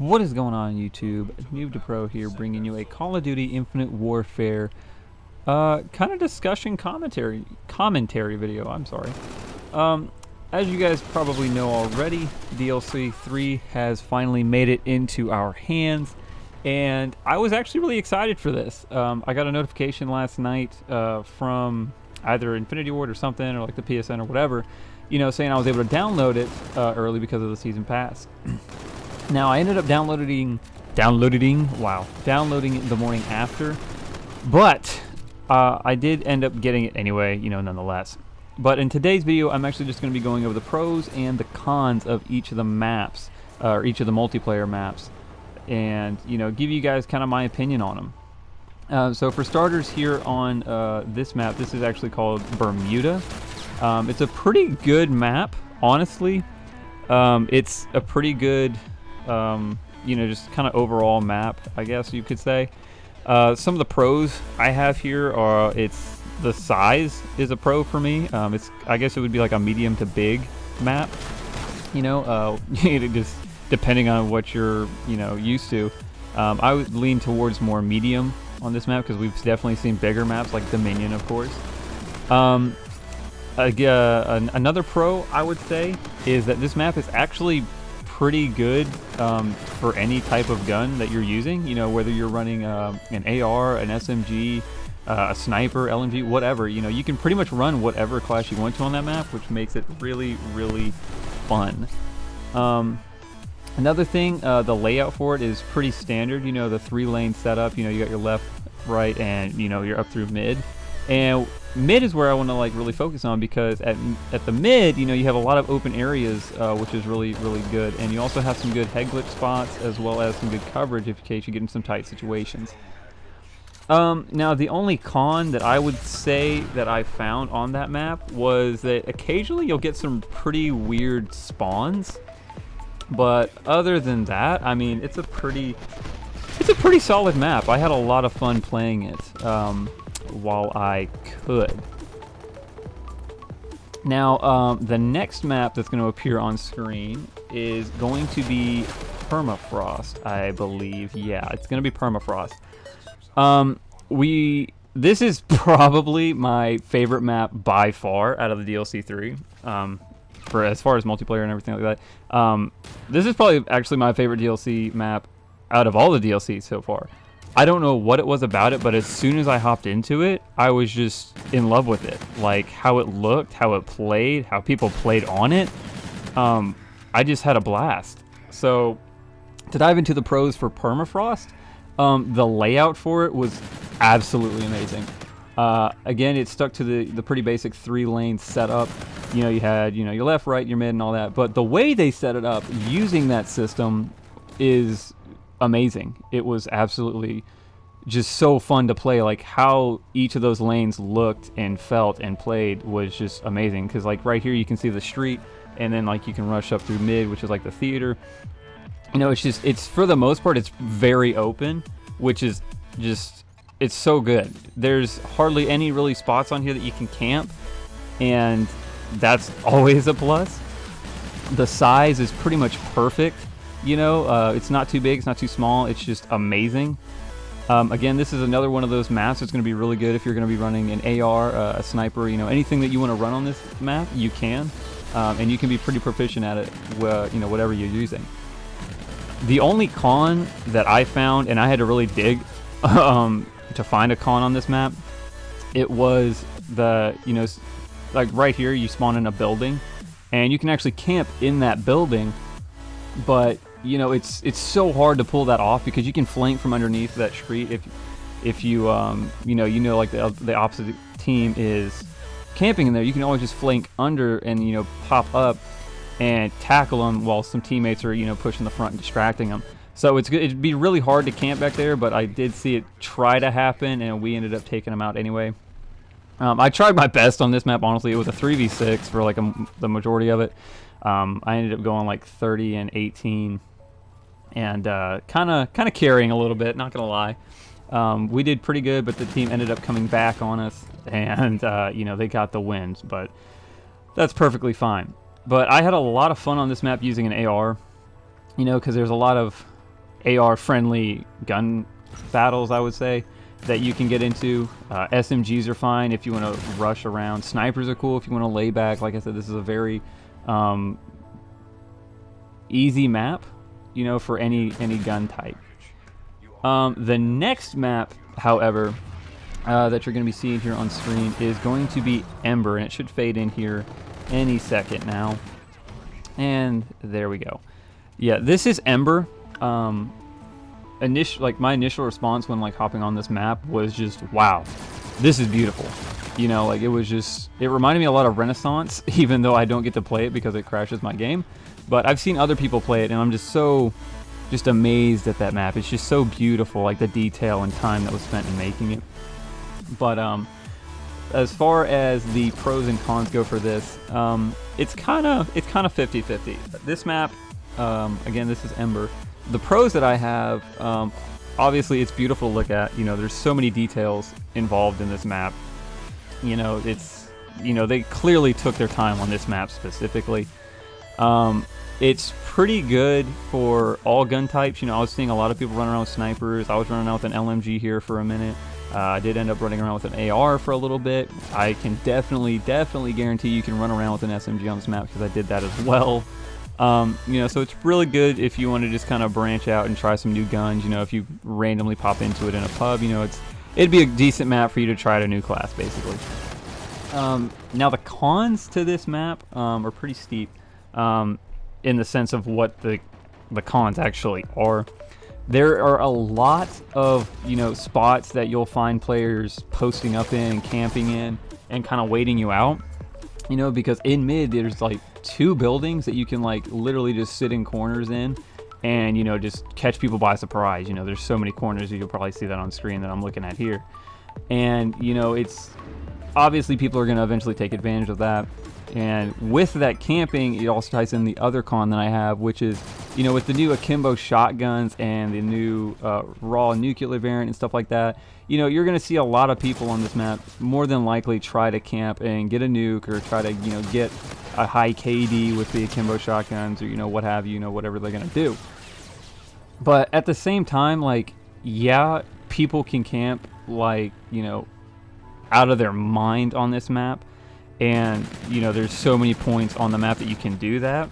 What is going on, YouTube? Noob to Pro here, bringing you a Call of Duty Infinite Warfare kind of discussion commentary video. I'm sorry. As you guys probably know already, DLC 3 has finally made it into our hands, and I was actually really excited for this. I got a notification last night from either Infinity Ward or something, or like the PSN or whatever, saying I was able to download it early because of the season pass. Now, I ended up downloading it the morning after, but I did end up getting it anyway, nonetheless. But in today's video, I'm actually just going to be going over the pros and the cons of each of the maps, or each of the multiplayer maps, and, give you guys kind of my opinion on them. So for starters here on this map, this is actually called Bermuda. It's a pretty good map, honestly. It's a pretty good... just kind of overall map, I guess you could say. Some of the pros I have here are the size is a pro for me. I guess it would be like a medium to big map, just depending on what you're, used to. I would lean towards more medium on this map because we've definitely seen bigger maps like Dominion, of course. Another pro I would say is that this map is actually pretty good for any type of gun that you're using, whether you're running an AR, an SMG, a sniper, LMG, whatever, you can pretty much run whatever class you want to on that map, which makes it really, really fun. Another thing, the layout for it is pretty standard, the 3-lane setup, you got your left, right, and, you're up through mid. And mid is where I want to really focus on, because at the mid, you have a lot of open areas, which is really, really good. And you also have some good head glitch spots, as well as some good coverage in case you get in some tight situations. Now, the only con that I would say that I found on that map was that occasionally you'll get some pretty weird spawns. But other than that, I mean, it's a pretty solid map. I had a lot of fun playing it. While I could. Now, the next map that's going to appear on screen is going to be Permafrost, I believe. Yeah, it's going to be Permafrost. This is probably my favorite map by far out of the DLC 3. For as far as multiplayer and everything like that. This is probably actually my favorite DLC map out of all the DLCs so far. I don't know what it was about it, but as soon as I hopped into it, I was just in love with it. Like, how it looked, how it played, how people played on it. I just had a blast. So, to dive into the pros for Permafrost, the layout for it was absolutely amazing. Again, it stuck to the pretty basic 3-lane setup. You had, your left, right, your mid, and all that. But the way they set it up using that system is amazing. It was absolutely just so fun to play. Like, how each of those lanes looked and felt and played was just amazing, because like right here you can see the street, and then like you can rush up through mid, which is like the theater. It's for the most part it's very open, which is just, it's so good. There's hardly any really spots on here that you can camp, and that's always a plus. The size is pretty much perfect. It's not too big, it's not too small, it's just amazing. Again, this is another one of those maps that's going to be really good if you're going to be running an AR, a sniper, anything that you want to run on this map, you can. And you can be pretty proficient at it, whatever you're using. The only con that I found, and I had to really dig to find a con on this map, it was like right here you spawn in a building, and you can actually camp in that building, but it's so hard to pull that off, because you can flank from underneath that street if you like the opposite team is camping in there. You can always just flank under and pop up and tackle them while some teammates are pushing the front and distracting them. So it'd be really hard to camp back there, but I did see it try to happen, and we ended up taking them out anyway. I tried my best on this map, honestly. It was a 3v6 for like the majority of it. I ended up going like 30 and 18. And kind of carrying a little bit, not gonna lie. We did pretty good, but the team ended up coming back on us, and they got the wins, but that's perfectly fine. But I had a lot of fun on this map using an AR, because there's a lot of AR-friendly gun battles, I would say, that you can get into. SMGs are fine if you want to rush around. Snipers are cool if you want to lay back. Like I said, this is a very easy map, you know, for any gun type. The next map, however, that you're going to be seeing here on screen is going to be Ember, and it should fade in here any second now. And there we go. Yeah, this is Ember. My initial response when like hopping on this map was just, wow, this is beautiful. You know, like it reminded me a lot of Renaissance, even though I don't get to play it because it crashes my game. But I've seen other people play it, and I'm just amazed at that map. It's just so beautiful, like the detail and time that was spent in making it. But as far as the pros and cons go for this, it's kind of 50-50. This map, again, this is Ember. The pros that I have, obviously it's beautiful to look at. You know, there's so many details involved in this map. You know, they clearly took their time on this map specifically. It's pretty good for all gun types. You know, I was seeing a lot of people running around with snipers. I was running around with an LMG here for a minute. I did end up running around with an AR for a little bit. I can definitely guarantee you can run around with an SMG on this map because I did that as well. You know, so it's really good if you want to just kind of branch out and try some new guns. You know, if you randomly pop into it in a pub, you know, it'd be a decent map for you to try out a new class, basically. Now the cons to this map are pretty steep, in the sense of what the cons actually are. There are a lot of, you know, spots that you'll find players posting up in and camping in and kind of waiting you out. You know, because in mid there's like 2 buildings that you can like literally just sit in corners in and, you know, just catch people by surprise. You know, there's so many corners, you'll probably see that on screen that I'm looking at here. And, you know, it's obviously people are going to eventually take advantage of that. And with that camping, it also ties in the other con that I have, which is, you know, with the new akimbo shotguns and the new raw nuclear variant and stuff like that, you know, you're going to see a lot of people on this map more than likely try to camp and get a nuke or try to, you know, get a high KD with the akimbo shotguns or, you know, what have you, know, whatever they're going to do. But at the same time, like, yeah, people can camp, like, you know, out of their mind on this map. And, you know, there's so many points on the map that you can do that.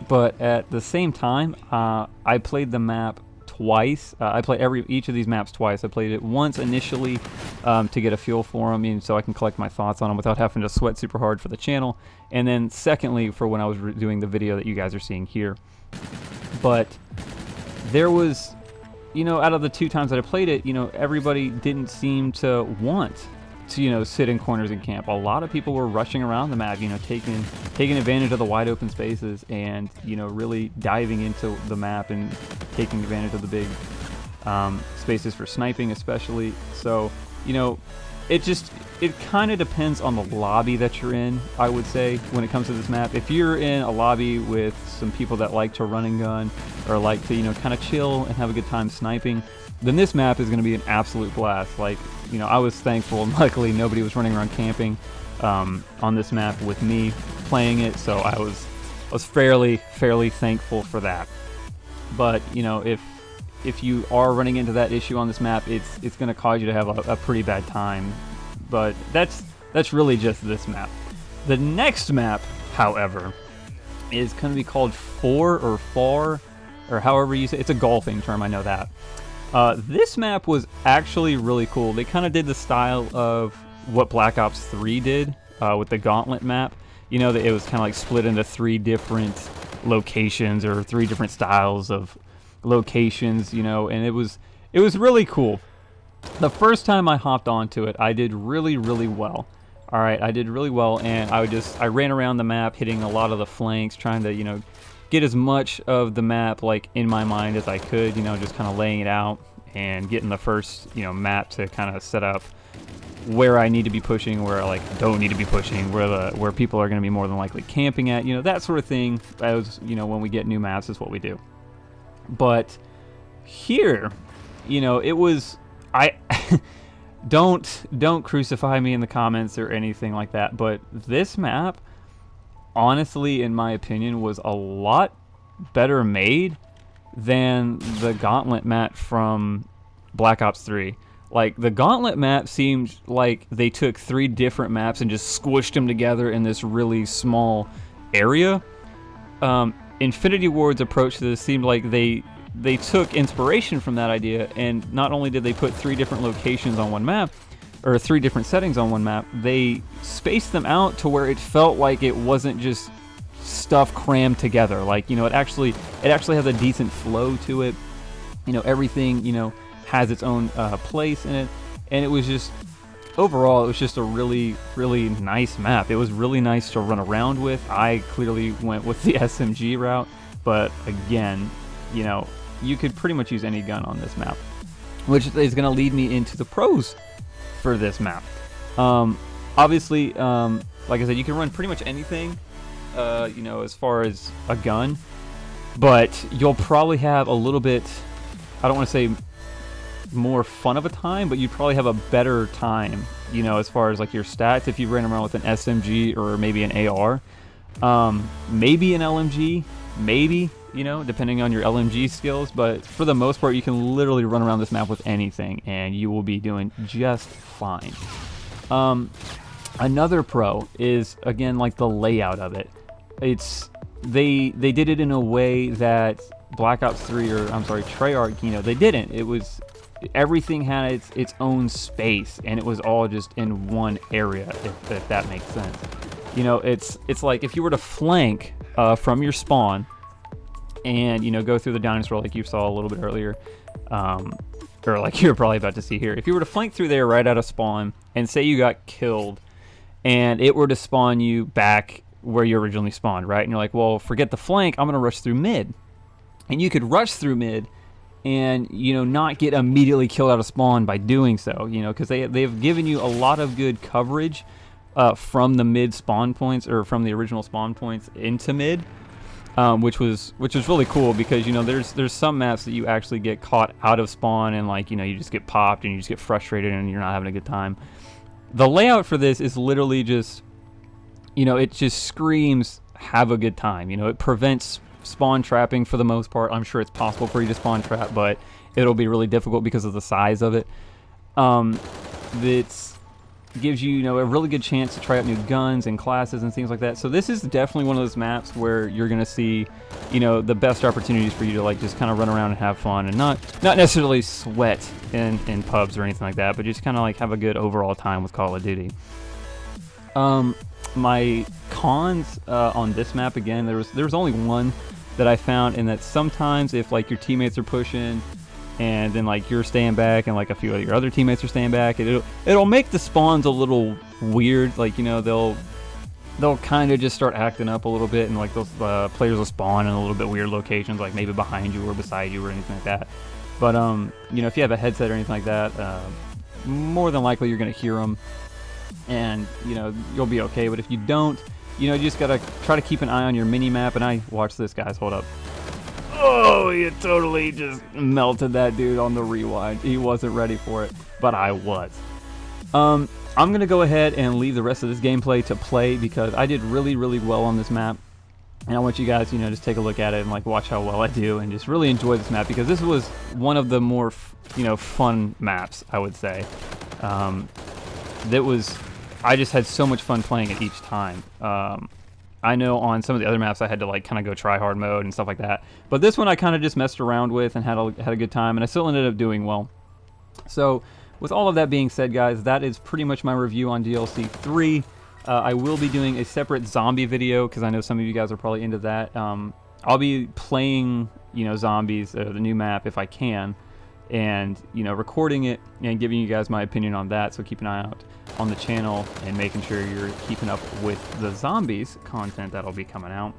But at the same time, I played the map twice. I played each of these maps twice. I played it once initially to get a feel for them, and so I can collect my thoughts on them without having to sweat super hard for the channel. And then secondly, for when I was doing the video that you guys are seeing here. But there was, you know, out of the 2 times that I played it, you know, everybody didn't seem to want to, you know, sit in corners and camp. A lot of people were rushing around the map, you know, taking advantage of the wide open spaces and, you know, really diving into the map and taking advantage of the big spaces for sniping especially. So, you know, it kind of depends on the lobby that you're in, I would say, when it comes to this map. If you're in a lobby with some people that like to run and gun or like to, you know, kind of chill and have a good time sniping, then this map is going to be an absolute blast. Like, you know, I was thankful and luckily nobody was running around camping on this map with me playing it, so I was fairly thankful for that. But, you know, if you are running into that issue on this map, it's going to cause you to have a pretty bad time. But that's really just this map. The next map, however, is going to be called Far, or however you say it. It's a golfing term, I know that. This map was actually really cool. They kind of did the style of what Black Ops 3 did with the Gauntlet map. You know, that it was kind of like split into 3 different locations or 3 different styles of locations, you know, and it was really cool. The first time I hopped onto it, I did really well. All right, I did really well, and I ran around the map hitting a lot of the flanks, trying to, you know, get as much of the map like in my mind as I could, you know, just kind of laying it out and getting the first, you know, map to kind of set up where I need to be pushing, where I like don't need to be pushing, where people are going to be more than likely camping at, you know, that sort of thing. As you know, when we get new maps is what we do. But here, you know, it was don't crucify me in the comments or anything like that, but this map, honestly, in my opinion, was a lot better made than the Gauntlet map from Black Ops 3. Like, the Gauntlet map seemed like they took 3 different maps and just squished them together in this really small area. Infinity Ward's approach to this seemed like they took inspiration from that idea, and not only did they put 3 different locations on one map, or 3 different settings on one map, they spaced them out to where it felt like it wasn't just stuff crammed together. Like, you know, it actually has a decent flow to it. You know, everything, you know, has its own place in it, and it was just, overall, it was just a really, really nice map. It was really nice to run around with. I clearly went with the SMG route, but again, you know, you could pretty much use any gun on this map, which is going to lead me into the pros for this map. Obviously, like I said, you can run pretty much anything, you know, as far as a gun, but you'll probably have a little bit, I don't want to say more fun of a time, but you'd probably have a better time, you know, as far as like your stats if you ran around with an SMG or maybe an AR, maybe an LMG, maybe, you know, depending on your LMG skills, but for the most part you can literally run around this map with anything and you will be doing just fine. Another pro is, again, like the layout of it. It's they did it in a way that Black Ops 3, or I'm sorry, Treyarch, you know, they didn't. It was, everything had its own space, and it was all just in one area, if that makes sense. You know, it's like if you were to flank from your spawn and, you know, go through the dinosaur like you saw a little bit earlier, or like you're probably about to see here. If you were to flank through there right out of spawn and say you got killed and it were to spawn you back where you originally spawned, right? And you're like, well, forget the flank, I'm going to rush through mid. And you could rush through mid and, you know, not get immediately killed out of spawn by doing so, you know, because they've given you a lot of good coverage from the mid spawn points, or from the original spawn points into mid, which was really cool, because, you know, there's some maps that you actually get caught out of spawn and, like, you know, you just get popped and you just get frustrated and you're not having a good time. The layout for this is literally just, you know, it just screams have a good time. You know, it prevents spawn trapping for the most part. I'm sure it's possible for you to spawn trap, but it'll be really difficult because of the size of it. It gives you, you know, a really good chance to try out new guns and classes and things like that. So this is definitely one of those maps where you're gonna see, you know, the best opportunities for you to, like, just kind of run around and have fun, and not necessarily sweat in pubs or anything like that, but just kind of like have a good overall time with Call of Duty. My cons on this map, again, there was only one that I found, and that sometimes if, like, your teammates are pushing and then, like, you're staying back and, like, a few of your other teammates are staying back, it'll make the spawns a little weird. Like, you know, they'll kind of just start acting up a little bit, and, like, those players will spawn in a little bit weird locations, like maybe behind you or beside you or anything like that. But you know, if you have a headset or anything like that, more than likely you're gonna hear them, and, you know, you'll be okay. But if you don't, you know, you just gotta try to keep an eye on your mini map. And I watch this, guys. Hold up. Oh, you totally just melted that dude on the rewind. He wasn't ready for it, but I was. I'm gonna go ahead and leave the rest of this gameplay to play, because I did really, really well on this map, and I want you guys, you know, just take a look at it and, like, watch how well I do, and just really enjoy this map, because this was one of the more, you know, fun maps, I would say. I just had so much fun playing it each time. I know on some of the other maps I had to, like, kind of go try hard mode and stuff like that, but this one I kind of just messed around with and had a good time, and I still ended up doing well. So with all of that being said, guys, that is pretty much my review on DLC 3. I will be doing a separate zombie video, because I know some of you guys are probably into that. I'll be playing, you know, zombies, the new map, if I can, and, you know, recording it and giving you guys my opinion on that. So keep an eye out on the channel and making sure you're keeping up with the zombies content that'll be coming out.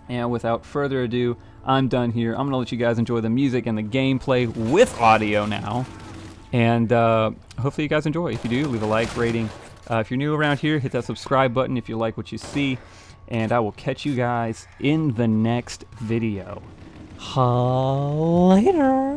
And without further ado, I'm done here. I'm gonna let you guys enjoy the music and the gameplay with audio now, and hopefully you guys enjoy. If you do, leave a like, rating. If you're new around here, hit that subscribe button if you like what you see, and I will catch you guys in the next video. Later.